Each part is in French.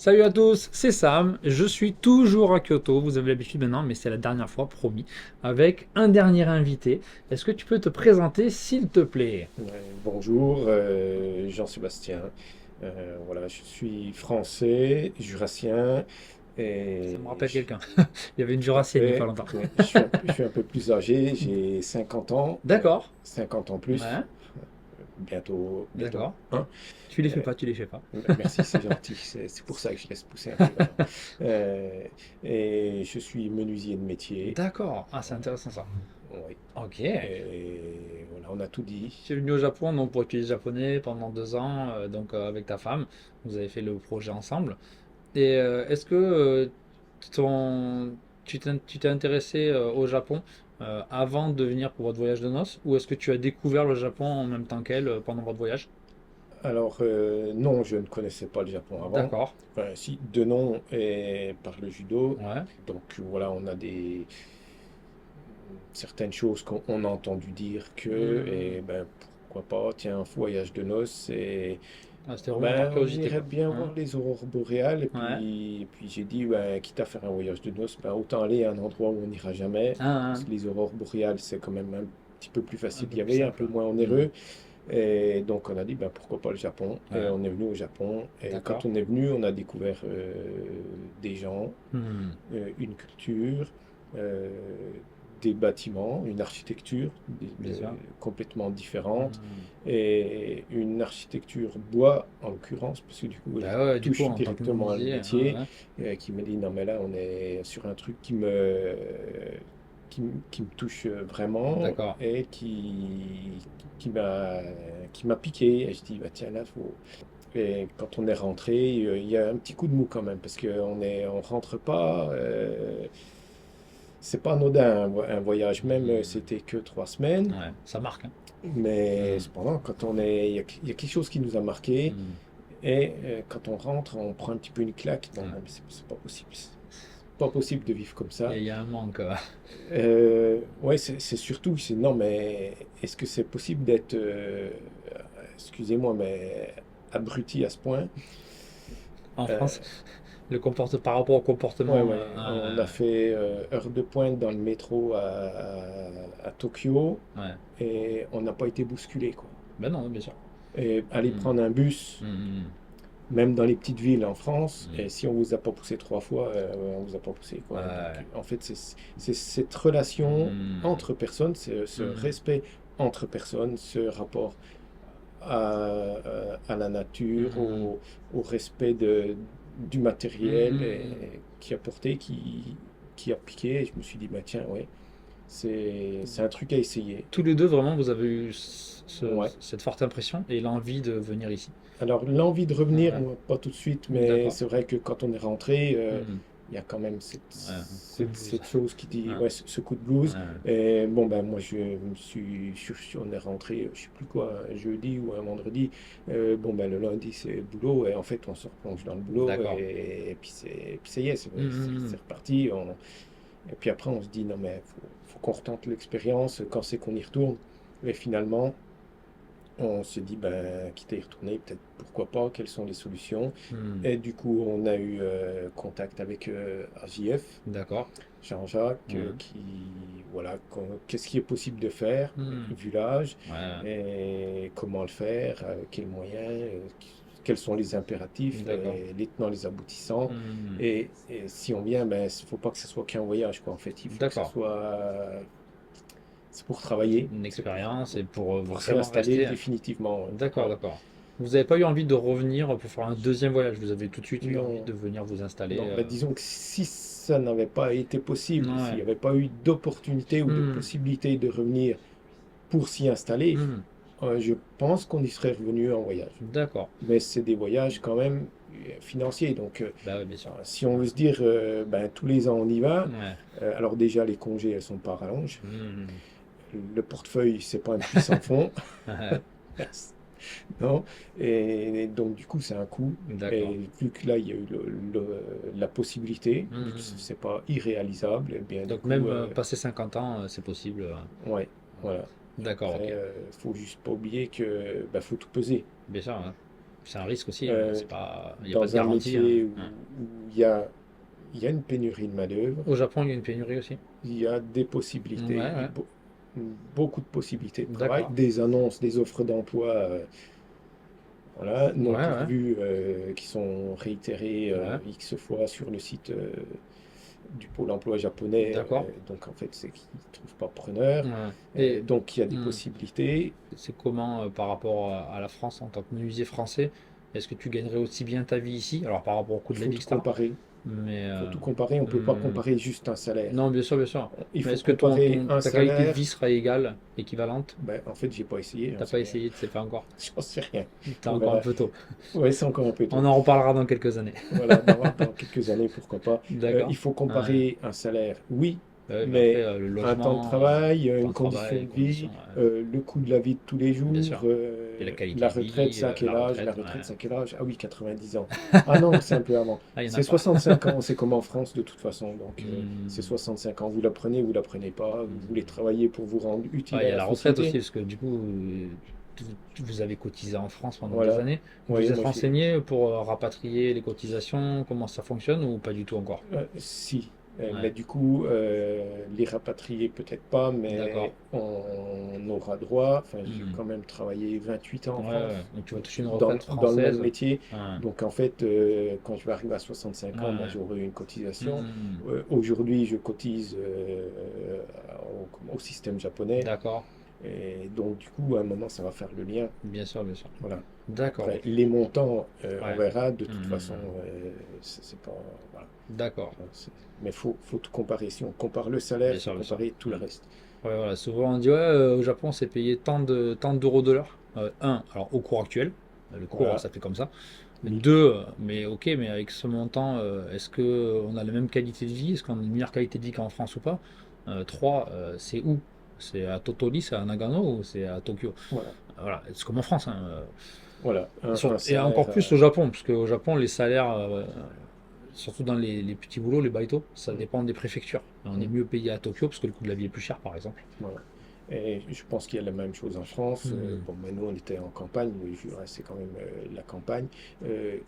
Salut à tous, c'est Sam, je suis toujours à Kyoto, vous avez l'habitude maintenant, mais c'est la dernière fois, promis, avec un dernier invité. Est-ce que tu peux te présenter s'il te plaît? Bonjour, Jean-Sébastien. Voilà, je suis français, jurassien Ça me et rappelle quelqu'un. Il y avait une tout à jurassienne il n'y a pas fait. longtemps. Oui, je suis un peu plus âgé, j'ai 50 ans, D'accord, 50 ans plus, ouais, bientôt d'accord. un. Tu les fais Euh, pas, tu les fais pas. Merci, c'est gentil, c'est pour ça que je laisse pousser un peu maintenant. Euh, et je suis menuisier de métier. D'accord, ah c'est Voilà. intéressant ça. Oui. Ok. Et voilà, on a tout dit. Tu es venu au Japon donc pour étudier le japonais pendant 2 ans, avec ta femme, vous avez fait le projet ensemble. Et est-ce que ton- tu t'es intéressé au Japon avant de venir pour votre voyage de noces ou est-ce que tu as découvert le Japon en même temps qu'elle pendant votre voyage? Alors, non, je ne connaissais pas le Japon avant. D'accord. Enfin, si, de nom et par le judo. Ouais. Donc voilà, on a certaines choses qu'on a entendu dire que, Hmm. et ben pourquoi pas, tiens, un voyage de noces, et Ah, c'était vraiment par ben on curiosité irait quoi. bien Hein. voir les aurores boréales. Ouais. Et puis j'ai dit, ben, quitte à faire un voyage de noces, ben, autant aller à un endroit où on n'ira jamais. Ah, Parce que les aurores boréales, c'est quand même un petit peu plus un facile peu d'y plus aller, un simple. peu moins Hmm. onéreux. Et donc on a dit, ben, pourquoi pas le Japon? Et Ouais. on est venu au Japon. Et D'accord. quand on est venu, on a découvert des gens, Hmm. une culture, euh, des bâtiments, une architecture Bien sûr. complètement différente. Hmm. Et une architecture bois, en l'occurrence, parce que du coup, elle Bah ouais, du coup, touche en tant que directement le menuisier, métier, ouais. qui me dit, non mais là, on est sur un truc qui me touche vraiment D'accord. et qui m'a qui m'a piqué. Et je dis, bah tiens, là, faut. Et quand on est rentré, il y a un petit coup de mou quand même, parce on rentre pas. C'est pas anodin un voyage, même Hmm. c'était que 3 semaines. Ouais, ça marque, hein. Mais Hmm. cependant, il y a quelque chose qui nous a marqué. Hmm. Et quand on rentre, on prend un petit peu une claque. Non, Ouais. non, mais c'est pas possible. C'est pas possible de vivre comme ça. Il y a un manque. Ouais, c'est surtout, c'est non, mais est-ce que c'est possible d'être, excusez-moi, mais abruti à ce point? En Euh, France, par rapport au ouais, comportement. ouais, on a fait heure de pointe dans le métro à Tokyo Ouais. et on n'a pas été bousculé, quoi. Ben non, bien sûr. Et aller Hmm. prendre un bus, Hmm, même dans les petites villes en France, hmm, et si on vous a pas poussé 3 fois, on vous a pas poussé, hmm. quoi. Ouais. Donc, en fait, c'est cette relation Hmm, entre personnes, ce hmm, respect entre personnes, ce rapport à la nature, hmm, au respect du hmm, matériel hmm. qui a porté, qui a piqué. Et je me suis dit, bah tiens, ouais, c'est un truc à essayer. Tous les deux, vraiment, vous avez eu Ouais. cette forte impression et l'envie de venir ici. Alors, l'envie de revenir, Ouais. moi, pas tout de suite, mais D'accord. c'est vrai que quand on est rentré, Hmm. il y a quand même Ouais, un coup de blues. cette chose qui dit, Ouais. ouais, ce coup de blues. Ouais. Et bon, ben, moi, on est rentré, je sais plus quoi, un jeudi ou un vendredi. Bon, ben, le lundi, c'est boulot, et en fait, on se replonge dans le boulot, D'accord. et puis ça y est, Hmm, hmm, hmm. c'est reparti. Et puis après, on se dit, non, mais faut qu'on retente l'expérience, quand c'est qu'on y retourne. Et finalement, on s'est dit, ben, quitte à y retourner, peut-être pourquoi pas, quelles sont les solutions. Hmm. Et du coup, on a eu contact avec AJF, D'accord. Jean-Jacques, Ouais. voilà, qu'est-ce qui est possible de faire, Hmm. vu l'âge, Ouais. et comment le faire, quels moyens, quels sont les impératifs, D'accord. les tenants, les aboutissants. Hmm. Et si on vient, ben, il ne faut pas que ce soit qu'un voyage, quoi. En fait, il faut que ça D'accord. soit, c'est pour travailler, Une c'est expérience et pour s'y vraiment installer rester. définitivement. Ouais. D'accord, Ouais. d'accord. Vous n'avez pas eu envie de revenir pour faire un deuxième voyage, vous avez tout de suite eu envie Non, de venir vous installer. non. Bah, disons que si ça n'avait pas été possible, s'il Ouais. n'y avait pas eu d'opportunité ou de Hmm, possibilité de revenir pour s'y installer, hmm. je pense qu'on y serait revenu en voyage. D'accord. Mais c'est des voyages quand même financiers. Donc, Bah oui, bien sûr. si on veut se dire, ben, tous les ans on y va, Ouais. alors déjà les congés, elles sont pas à rallonge. Hmm. Le portefeuille, c'est pas un puits sans fond. Ouais. Non? Et donc, du coup, c'est un coût. D'accord. Et vu que là, il y a eu la possibilité, vu que Hmm. c'est pas irréalisable, et bien, du Donc coup, même passer 50 ans, c'est possible. ouais, voilà. Et D'accord, après, ok. faut juste pas oublier que bah, faut tout peser. Bien sûr, hein. c'est un risque aussi, hein. Euh, C'est pas, il n'y a pas de dans un garantie, hein. métier Ouais. où il y a une pénurie de main-d'œuvre, Au Japon, il y a une pénurie aussi. il y a des Ouais, possibilités, ouais. beaucoup de possibilités de travail, D'accord. des annonces, des offres d'emploi, voilà, Ouais, non ouais. pourvues, qui sont réitérées Ouais. X fois sur le site du pôle emploi japonais. D'accord. Donc en fait, c'est qu'ils ne trouvent pas preneur. Ouais. Et Donc il y a des hmm, possibilités. c'est comment par rapport à la France en tant que menuisier français? Est-ce que tu gagnerais aussi bien ta vie ici? Alors par rapport au coût Il de la faut vie, tout etc. comparer. Mais Il faut tout comparer. On ne peut pas hmm, comparer juste un salaire. non, bien sûr, bien sûr. Il Mais faut est-ce que comparer un ta qualité de vie salaire. sera égale, équivalente? Ben, en fait, j'ai pas essayé un T'as pas salaire. essayé, tu sais pas encore. J'en sais rien. T'es On encore un verra. peu tôt. Ouais, c'est encore un peu On tôt. en reparlera dans quelques années. Voilà, dans quelques années, pourquoi pas. Il D'accord. faut Ouais. comparer un salaire, oui, Ouais, mais après, mais le un temps de logement, travail, temps une de condition travail, de les vie, conditions, ouais, le coût de la vie de tous les bien jours, sûr. Et la la qualité de retraite, vie, c'est à quel la âge? La retraite, retraite, ouais. c'est à quel âge? Ah oui, 90 ans. Ah non, c'est un peu avant. Ah, il n'y en a C'est pas. 65 ans, c'est comme en France de toute façon. Donc, c'est Hmm. 65 ans. Vous la prenez pas. Vous voulez Hmm. travailler pour vous rendre utile Ouais, il à y a la la retraite aussi, société. parce que du coup, vous avez cotisé en France pendant des Voilà. années. Vous Oui, vous êtes moi, renseigné pour rapatrier les cotisations, comment ça fonctionne ou pas du tout encore? Si, mais Ouais, du coup, les rapatrier peut-être pas, d'accord. mais on aura droit. Enfin, j'ai Hmm. quand même travaillé 28 ans en Ouais, France ouais. Donc tu vas toucher une dans, retraite dans le même française. métier. Ouais, Donc en fait, quand je vais arriver à 65 ans, ben, ouais. j'aurai une cotisation. Hmm. Aujourd'hui, je cotise au système japonais. D'accord. Et donc du coup, à un moment, ça va faire le lien. Bien sûr, bien sûr. Voilà. D'accord, Après, ok. les montants, on Ouais. verra. De toute façon, Hmm. c'est pas. Voilà. D'accord. Mais faut tout comparer. Si on compare le salaire, Bien il faut sûr, bien sûr. comparer tout le Hmm. reste. Ouais, voilà. Souvent on dit ouais, au Japon c'est payé tant d'euros de l'heure. Alors au cours actuel, le cours Voilà. ça fait comme ça. Oui. Deux, mais ok, mais avec ce montant, est-ce que on a la même qualité de vie? Est-ce qu'on a une meilleure qualité de vie qu'en France ou pas? Trois, c'est où? C'est à Totoli, c'est à Nagano ou c'est à Tokyo? Voilà. Voilà, c'est comme en France, hein. Voilà. Un Et salaire. encore plus au Japon, parce qu'au Japon, les salaires, surtout dans les petits boulots, les baito, ça Mm, dépend des préfectures. On est mm, mieux payé à Tokyo parce que le coût de la vie est plus cher, par exemple. voilà. Et je pense qu'il y a la même chose en France. Hmm. Bon, mais nous, on était en campagne. Le Jura, c'est quand même la campagne. Euh,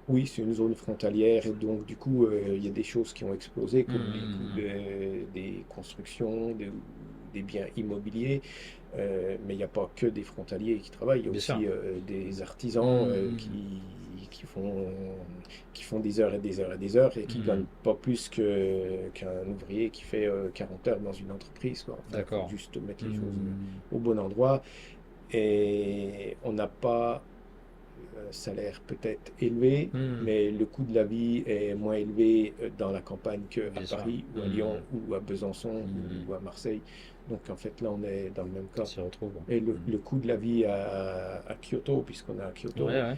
oui, c'est une zone frontalière. Et donc, du coup, il y a des choses qui ont explosé, comme les coûts Hmm. des constructions, des biens immobiliers. Mais il n'y a pas que des frontaliers qui travaillent, il y a Bien sûr. aussi des artisans Hmm. qui font, qui font des heures et des heures et des heures et qui ne Hmm. gagnent pas plus qu'un ouvrier qui fait 40 heures dans une entreprise, quoi. Enfin, il faut D'accord. juste mettre les choses Hmm. au bon endroit. Et on n'a pas un salaire peut-être élevé, Hmm. mais le coût de la vie est moins élevé dans la campagne qu'à Bien sûr. Paris ou à Lyon Hmm. ou à Besançon Hmm. ou à Marseille. Donc en fait, là, on est dans le même On cas. s'y retrouve. Et le Hmm. coût de la vie à Kyoto, puisqu'on est à Ouais, Kyoto, ouais.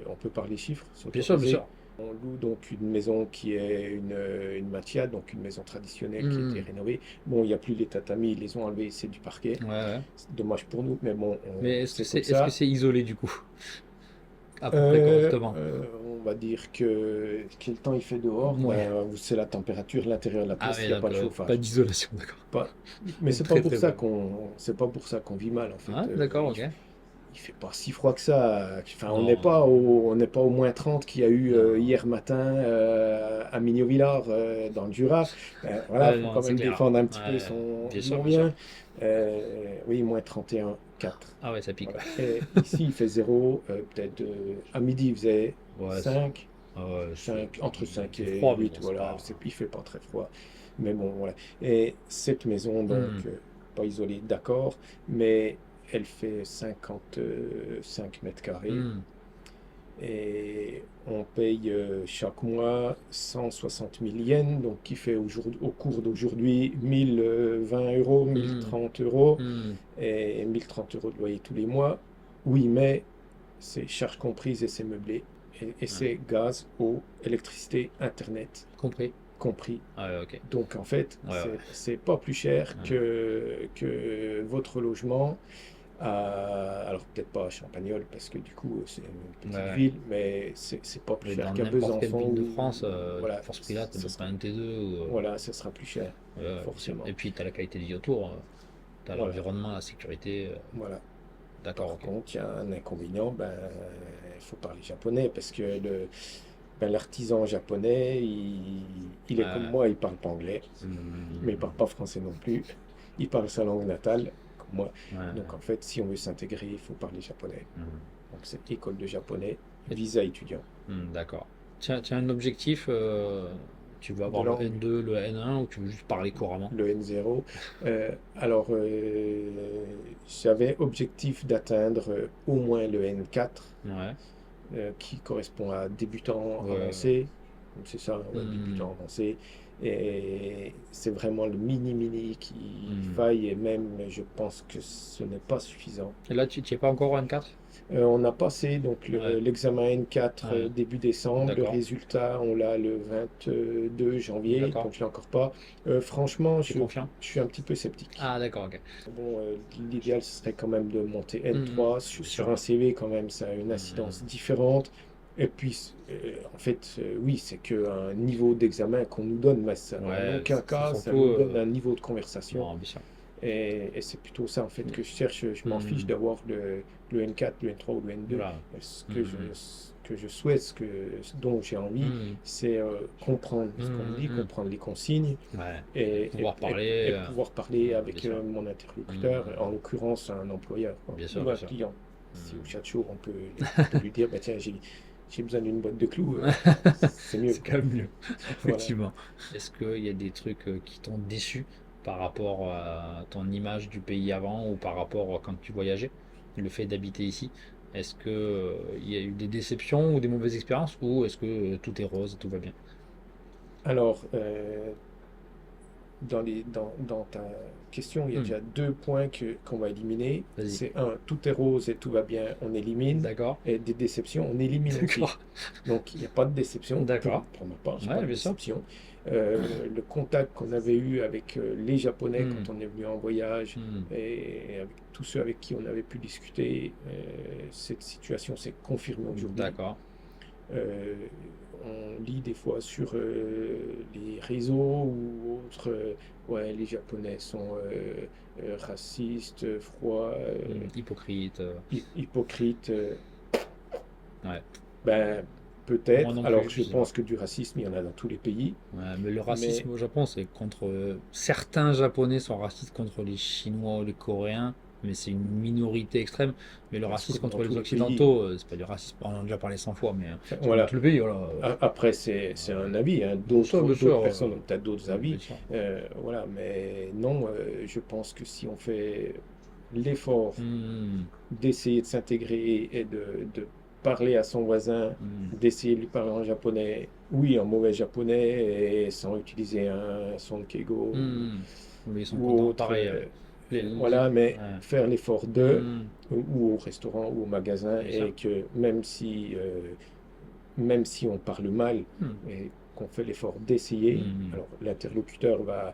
on peut parler chiffres, c'est Bien sûr, bien autorisé. sûr. On loue donc une maison qui est une matia, donc une maison traditionnelle qui a été Hmm. rénovée. Bon, il n'y a plus les tatamis, ils les ont enlevés, c'est du parquet. Ouais, ouais. C'est dommage pour nous, mais bon, Mais c'est comme est-ce que ça. c'est isolé du coup? À peu près correctement. On va dire que quel temps il fait dehors, Ouais. ben, c'est la température, l'intérieur de la Ah pièce, il ouais, n'y a pas donc de pas chauffage. d'isolation, d'accord. Pas... Mais Très très peu. c'est pas pour ça qu'on vit mal en fait. Ah, d'accord, ok. Il fait pas si froid que ça. Enfin, Non, on n'est pas au moins 30 qu'il y a eu non. hier matin à Mignot-Villars dans le Jura. Voilà, Ouais, faut non, quand c'est même clair. défendre un petit peu Ouais, bien sûr, son bien sûr. bien. Oui, moins 31, 4. Ah ouais, ça pique, Voilà. ouais. Et ici, il fait 0, peut-être à midi, il faisait Ouais, 5, ah ouais, 5 entre 5 il fait et froid, mais 8, bon, c'est voilà. pas. Il fait pas très froid. Mais bon, voilà. Et cette maison, donc, Hmm. pas isolée, d'accord, mais elle fait 55 mètres carrés Hmm. et on paye chaque mois 160 000 yens, donc qui fait au cours d'aujourd'hui 1020 euros, Hmm. 1030 euros Hmm. et 1030 euros de loyer tous les mois. Oui, mais c'est charges comprises et c'est meublé. Et Ouais. c'est gaz, eau, électricité, internet Compris. compris. Ah ouais, ok. Donc en fait, Ouais, ouais. c'est pas plus cher Ouais. que votre logement. Alors peut-être pas à Champagnole parce que du coup c'est une Ouais, petite ouais. ville, mais c'est pas plus Mais cher dans qu'à n'importe quelle Besançon ville de ou France, voilà, pour ce prix-là, t'as même pas un T2 ou. voilà, ça sera plus cher, Ouais, bien sûr. forcément. Et puis, t'as la qualité de vie autour, t'as Voilà, l'environnement, la sécurité. voilà. D'accord, Par ok. contre, il y a un inconvénient, il faut parler japonais parce que l'artisan japonais, il est comme Ouais. moi, il parle pas anglais, mais il parle Hmm. pas français non plus. Il parle sa langue natale, comme moi. Donc en Ouais. fait, si on veut s'intégrer, il faut parler japonais. Hmm. Donc c'est école de japonais, Et- visa étudiant. D'accord. Tu as un objectif, tu veux De avoir le langue, N2, le N1 ou tu veux juste parler couramment? le N0. Alors, j'avais objectif d'atteindre au moins le N4, Ouais. qui correspond à débutant Ouais. avancé. C'est ça, ouais, Hmm. débutant avancé. Et c'est vraiment le mini qui Hmm. faille, et même je pense que ce n'est pas suffisant. Et là, tu n'y es pas encore au N4? On a passé donc Ouais. l'examen N4 Ouais. début décembre. Le D'accord. résultat, on l'a le 22 janvier, D'accord. donc je l'ai encore pas. Franchement, Tu es confiant? je suis un petit peu sceptique. Ah, d'accord, ok. Bon, l'idéal, ce serait quand même de monter Hmm. N3. Bien Sur sûr. un CV, quand même, ça a une Hmm. incidence différente. Et puis, en fait, oui, c'est qu'un niveau d'examen qu'on nous donne, mais ça, en Ouais, aucun c'est cas, ça surtout. nous donne un niveau de conversation. Non, bien sûr. Et c'est plutôt ça, en fait, que je cherche. Je m'en fiche Hmm. d'avoir le N4, le N3 ou le N2. Voilà. Hmm. Ce que je souhaite, ce dont j'ai envie, Hmm. c'est comprendre ce qu'on me dit, Hmm. comprendre les consignes Ouais. Et et, pouvoir parler. et pouvoir parler Bien avec sûr. mon Hmm. interlocuteur, en l'occurrence un employeur, quoi, Bien sûr, ou bien un sûr. client. Si au Hmm. chat show, on peut lui dire, bah, tiens, j'ai besoin d'une boîte de clous, c'est mieux, C'est quoi. quand même mieux, Voilà. effectivement. Est-ce qu'il y a des trucs qui t'ont déçu par rapport à ton image du pays avant ou par rapport à quand tu voyageais, le fait d'habiter ici? Est-ce que il y a eu des déceptions ou des mauvaises expériences ou est-ce que tout est rose, tout va bien? Alors, dans ta question, il y a Hmm. déjà deux points qu'on va éliminer. Vas-y. C'est un, tout est rose et tout va bien, on élimine. D'accord. Et des déceptions, on élimine aussi. D'accord. Donc, il n'y a pas de déception D'accord. pour ma part, j'ai pas Ouais, de bien sûr. déception. Le contact qu'on avait eu avec les Japonais Hmm. quand on est venu en voyage Hmm. et avec tous ceux avec qui on avait pu discuter, cette situation s'est confirmée aujourd'hui. D'accord. Euh, on lit des fois sur les réseaux ou autres, ouais, les Japonais sont racistes, froids, Hmm. Hypocrite. hypocrites. Ouais. Ben, Moi peut-être. non Alors, plus, je je sais pas. pense que du racisme, il y en a dans tous les pays, Ouais, mais le mais racisme au Japon, c'est contre. Certains Japonais sont racistes contre les Chinois ou les Coréens, mais c'est une minorité extrême. Mais le c'est racisme comme dans contre tous les les pays. Occidentaux, c'est pas du racisme. On en a déjà parlé 100 fois, mais Enfin, c'est comme voilà. tout le pays, voilà. Après, c'est un avis, hein. Bien D'autres sûr, personnes ont peut-être d'autres bien avis. sûr. Voilà, mais non, je pense que si on fait l'effort Hmm. d'essayer de s'intégrer et de parler à son voisin, Hmm. d'essayer de lui parler en japonais, oui, en mauvais japonais, et sans utiliser un sonkeigo Hmm. Mais ils sont ou contents, autre, pareil. voilà, mais Ouais. faire l'effort Hmm. ou au restaurant ou au magasin, Bien sûr. et que même si on parle mal, Hmm. et qu'on fait l'effort d'essayer, Hmm. alors l'interlocuteur va,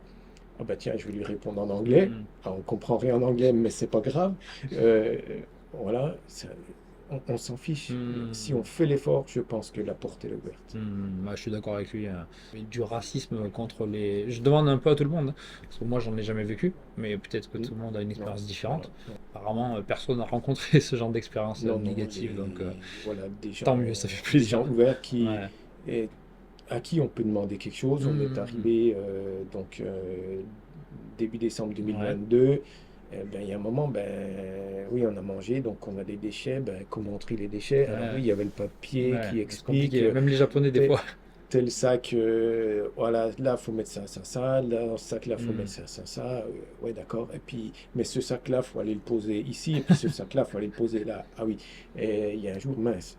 ah bah tiens, je vais lui répondre en anglais. Hmm. Alors, on comprend rien en anglais, mais c'est pas grave. Euh, voilà, on s'en fiche. Si Hmm. on fait l'effort, je pense que la porte est ouverte. Ouais, je suis d'accord avec lui. Mais du racisme contre les. Je demande un peu à tout le monde, hein, parce que moi j'en ai jamais vécu, mais peut-être que Hmm. tout le monde a une Non, expérience voilà. différente. Non, Apparemment, personne n'a rencontré ce genre d'expérience non, non, négative, donc voilà, tant mieux, ça fait des plaisir. gens ouverts Ouais. et à qui on peut demander quelque chose. On est Hmm. arrivé donc début décembre Ouais. 2022. Ben, il y a un moment, ben, oui, on a mangé, donc on a des déchets. Ben, comment on trie les déchets? Alors oui, Ouais. il y avait le papier Ouais. qui C'est explique compliqué, même les Japonais des tel, fois. tel sac, voilà, là, faut mettre ça, ça, ça. Là, dans ce sac-là, faut Hmm. mettre ça, ça, ça. Ouais, d'accord. Et puis, mais ce sac-là, faut aller le poser ici. Et puis ce sac-là, faut aller le poser là. Ah oui. Et il y a un jour, mince,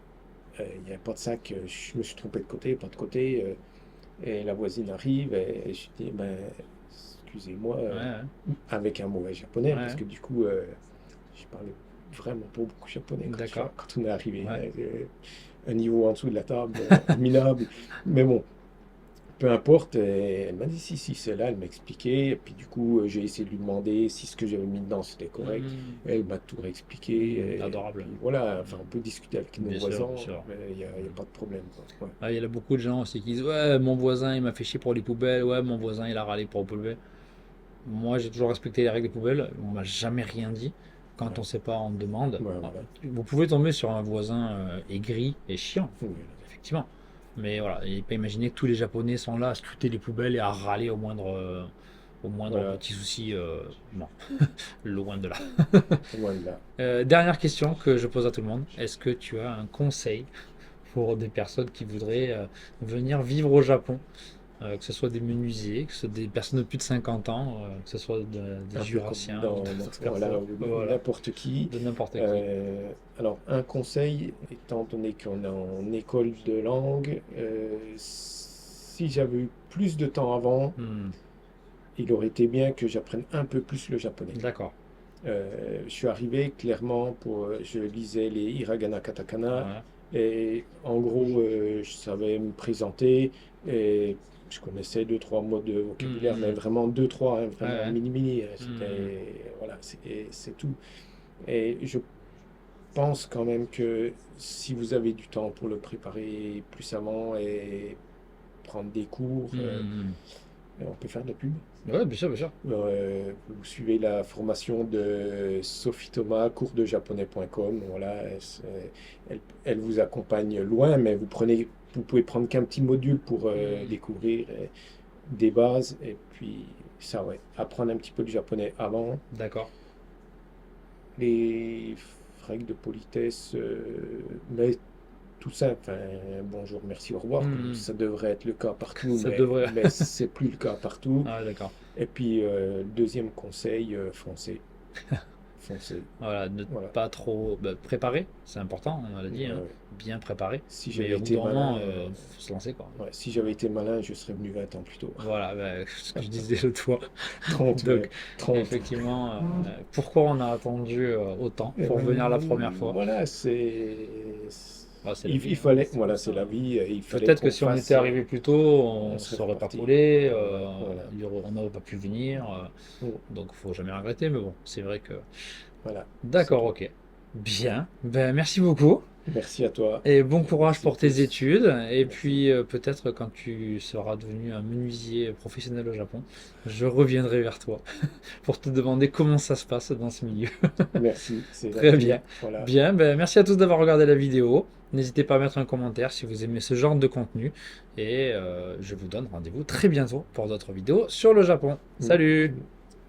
il n'y a pas de sac. Je me suis trompé de côté, pas de côté. Et la voisine arrive et je dis, ben, excusez-moi, Ouais. avec un mauvais japonais, parce Ouais. que du coup, je parlais vraiment pas beaucoup japonais D'accord. quand on est arrivé, Ouais. hein, un niveau en dessous de la table, minable. Mais bon, peu importe. Et elle m'a dit, si, si, c'est là, elle m'a expliqué. Et puis du coup, j'ai essayé de lui demander si ce que j'avais mis dedans, c'était correct. Hmm. Elle m'a tout réexpliqué. Et Adorable. puis voilà, enfin, on peut discuter avec nos Bien sûr, voisins, bien sûr. mais il y a pas de problème, quoi. Ouais. Ah, il y a beaucoup de gens aussi qui disent ouais, mon voisin il m'a fait chier pour les poubelles, ouais, mon voisin il a râlé pour les poubelles. Moi j'ai toujours respecté les règles des poubelles, on m'a jamais rien dit. quand on ne sait pas, on demande. Ouais, Alors, voilà. vous pouvez tomber sur un voisin aigri et chiant, Oui, effectivement. Mais voilà, il n'est pas imaginer que tous les Japonais sont là à scruter les poubelles et à râler au moindre voilà. petit souci. Non, loin de là. Voilà. Dernière question que je pose à tout le monde. Est-ce que tu as un conseil pour des personnes qui voudraient venir vivre au Japon? Que ce soit des menuisiers, que ce soit des personnes de plus de 50 ans, que ce soit des Un peu comme jurassiens ou dans d'autres voilà, personnes. Voilà, n'importe qui. de n'importe qui. Alors, un conseil, étant donné qu'on est en école de langue, si j'avais eu plus de temps avant, Hmm, il aurait été bien que j'apprenne un peu plus le japonais. d'accord. Je suis arrivé clairement je lisais les hiragana katakana Ouais. et en gros, je savais me présenter et je connaissais deux, trois mots de vocabulaire, mais Hmm, vraiment deux, trois, hein, ouais, vraiment ouais. mini, mini. Hmm, Voilà, c'est tout. Et je pense quand même que si vous avez du temps pour le préparer plus avant et prendre des cours, hmm. on peut faire de la pub. Ouais, bien sûr, bien sûr. Vous suivez la formation de Sophie Thomas, coursdejaponais.com. Voilà, elle vous accompagne loin, mais vous pouvez prendre qu'un petit module pour Hmm, découvrir des bases et puis ça, ouais, apprendre un petit peu de japonais avant. d'accord. Les règles de politesse, mais tout ça, enfin, bonjour, merci, au revoir, Hmm, ça devrait être le cas partout, ça devrait. mais c'est plus le cas partout. Ah, ouais, d'accord. Et puis, deuxième conseil, foncez. Foncez. Voilà, ne Voilà. pas trop préparer, c'est important, on l'a dit, Ouais, hein, ouais. bien préparer. Si Mais j'avais au bout été d'un moment, malin, faut se lancer, quoi. ouais, si j'avais été malin, je serais venu 20 ans plus tôt. Voilà, ce que je disais l'autre fois. 30 Donc, mais 30. effectivement, pourquoi on a attendu autant Eh pour ben, venir la première fois? voilà, Ah, c'est la vie, il hein. fallait, voilà, c'est la vie, il fallait Peut-être que qu'on si on fasse, était arrivé plus tôt, on on serait serait pas reparti. coulé, Voilà. on n'aurait pas pu venir. Mm. Donc, faut jamais regretter. Mais bon, c'est vrai que. Voilà, c'est D'accord, tout. ok. Bien. Ben, merci beaucoup. Merci à toi. Et bon courage Merci à pour tes tous. études. Et Merci. puis, peut-être quand tu seras devenu un menuisier professionnel au Japon, je reviendrai vers toi pour te demander comment ça se passe dans ce milieu. Merci, c'est Très bien. gentil. Voilà. Bien, ben, merci à tous d'avoir regardé la vidéo. N'hésitez pas à mettre un commentaire si vous aimez ce genre de contenu. Et je vous donne rendez-vous très bientôt pour d'autres vidéos sur le Japon. Mm. Salut!